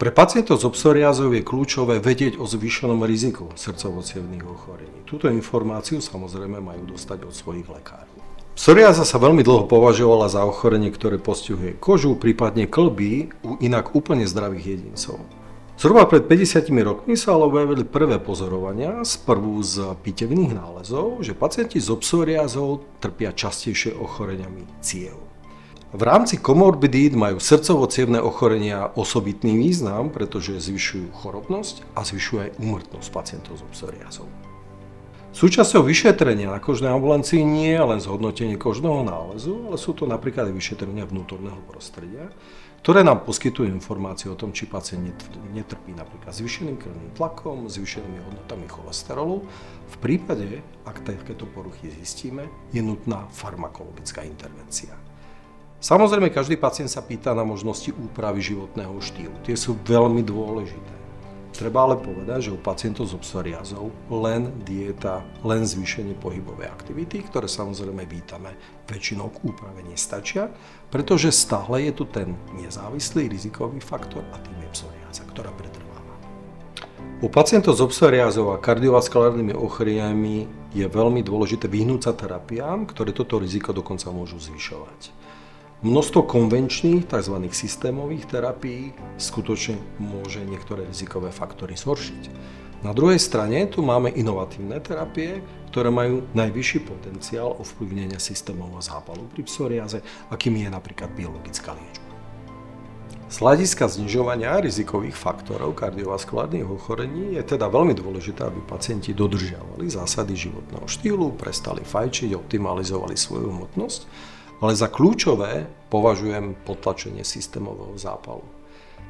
Pre pacientov s psoriázou je kľúčové vedieť o zvýšenom riziku srdcovo-cievnych ochorení. Túto informáciu samozrejme majú dostať od svojich lekárov. Psoriáza sa veľmi dlho považovala za ochorenie, ktoré postihuje kožu, prípadne kĺby u inak úplne zdravých jedincov. Zhruba pred 50 rokmi sa ale objavili prvé pozorovania, sprvu z pitevných nálezov, že pacienti s psoriázou trpia častejšie ochoreniami ciev. V rámci komorbidít majú srdcovo-cievne ochorenia osobitný význam, pretože zvyšujú chorobnosť a zvyšujú aj úmrtnosť pacientov s psoriázou. Súčasťou vyšetrenia na kožnej ambulancii nie je len zhodnotenie kožného nálezu, ale sú to napríklad aj vyšetrenia vnútorného prostredia, ktoré nám poskytujú informácie o tom, či pacient netrpí napríklad zvýšeným krvným tlakom, zvýšenými hodnotami cholesterolu. V prípade, ak takéto poruchy zistíme, je nutná farmakologická intervencia. Samozrejme, každý pacient sa pýta na možnosti úpravy životného štýlu. Tie sú veľmi dôležité. Treba ale povedať, že u pacientov s psoriázou len dieta, len zvýšenie pohybovej aktivity, ktoré samozrejme vítame, väčšinou k úprave nestačia, pretože stále je tu ten nezávislý rizikový faktor a tým je psoriáza, ktorá pretrváva. U pacientov s psoriázou a kardiovaskulárnymi ochoreniami je veľmi dôležité vyhnúť sa terapiám, ktoré toto riziko dokonca môžu zvyšovať. Množstvo konvenčných, tzv. Systémových terapií skutočne môže niektoré rizikové faktory zhoršiť. Na druhej strane tu máme inovatívne terapie, ktoré majú najvyšší potenciál ovplyvnenia systémového zápalu pri psoriáze, akým je napríklad biologická liečba. Z hľadiska znižovania rizikových faktorov kardiovaskulárnych ochorení je teda veľmi dôležité, aby pacienti dodržiavali zásady životného štýlu, prestali fajčiť, optimalizovali svoju hmotnosť, ale za kľúčové považujem potlačenie systémového zápalu.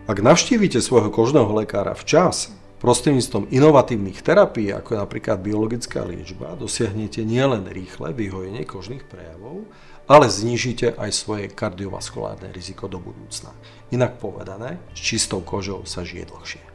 Ak navštívite svojho kožného lekára včas, prostredníctvom inovatívnych terapií, ako je napríklad biologická liečba, dosiahnete nielen rýchle vyhojenie kožných prejavov, ale znížite aj svoje kardiovaskulárne riziko do budúcna. Inak povedané, s čistou kožou sa žije dlhšie.